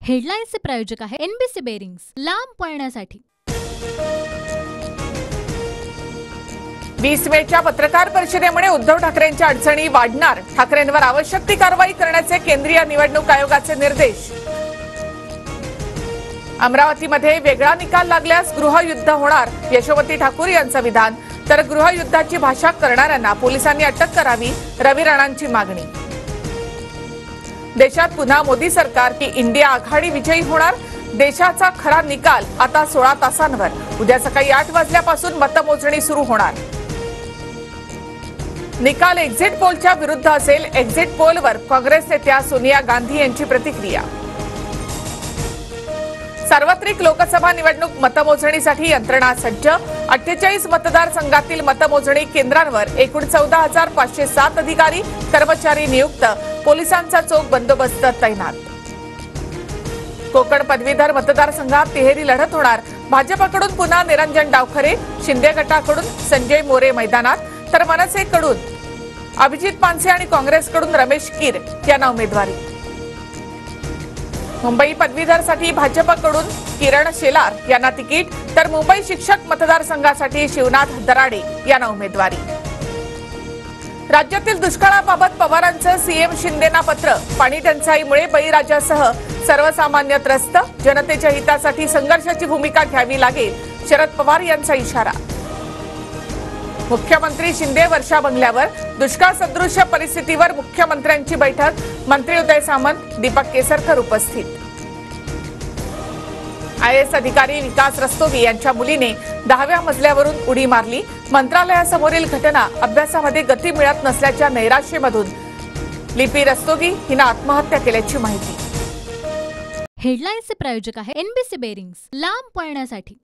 हेडलाईन्सचे प्रायोजक आहे NBC bearings, लांब पळण्यासाठी। 20 मेच्या पत्रकार परिषदेमुळे उद्धव ठाकरेंच्या अडचणी वाढणार, ठाकरेंवर आवश्यक ती कारवाई करण्याचे केंद्रीय निवडणूक आयोगाचे निर्देश। अमरावतीमध्ये वेगळा निकाल लागल्यास गृहयुद्ध होणार, यशोमती ठाकूर यांचं विधान। तर गृहयुद्धाची भाषा करणाऱ्यांना पोलिसांनी अटक करावी, रवी राणांची मागणी। देशात पुन्हा मोदी सरकार की इंडिया आघाडी विजयी होणार, देशाचा खरा निकाल आता 16 तासांवर। उद्या सकाळी 8 वाजल्यापासून मतमोजणी सुरू होणार। निकाल एक्झिट पोलच्या विरुद्ध असेल, एक्झिट पोलवर काँग्रेस नेत्या सोनिया गांधी यांची प्रतिक्रिया। सार्वत्रिक लोकसभा निवडणूक मतमोजणीसाठी यंत्रणा सज्ज, 48 मतदारसंघातील मतमोजणी केंद्रांवर एकूण 14,507 अधिकारी कर्मचारी नियुक्त, पोलिसांचा चोख बंदोबस्त तैनात। कोकण पदवीधर मतदारसंघात तिहेरी लढत होणार, भाजपकडून पुन्हा निरंजन डावखरे, शिंदे गटाकडून संजय मोरे मैदानात, तर मनसेकडून अभिजित पानसे आणि काँग्रेसकडून रमेश कीर यांना उमेदवारी। मुंबई पदवीधरसाठी भाजपकडून किरण शेलार यांना तिकीट, तर मुंबई शिक्षक मतदारसंघासाठी शिवनाथ दराडे यांना उमेदवारी। राज्यातील दुष्काळाबाबत पवारांचं सीएम शिंदेंना पत्र, पाणी टंचाईमुळे बळीराजासह सर्वसामान्य त्रस्त, जनतेच्या हितासाठी संघर्षाची भूमिका घ्यावी लागेल, शरद पवार यांचा इशारा। मुख्यमंत्री शिंदे वर्षा बंगल्यावर, दुष्काळ सदृश परिस्थितीवर मुख्यमंत्र्यांची बैठक, मंत्री उदय सामंत, दीपक केसरकर उपस्थित। आयएएस अधिकारी विकास रस्तोगी यांच्या मुलीने 10व्या मजल्यावरून उडी मारली, मंत्रालयासमोरील घटना अभ्यासामध्ये गती मिळत नसल्याच्या नैराश्यामधून लिपी रस्तोगी हिने आत्महत्या केल्याची माहिती। हेडलाईन्सचे प्रायोजक आहे एनबीसी बेरिंग्स, लांब पळण्यासाठी।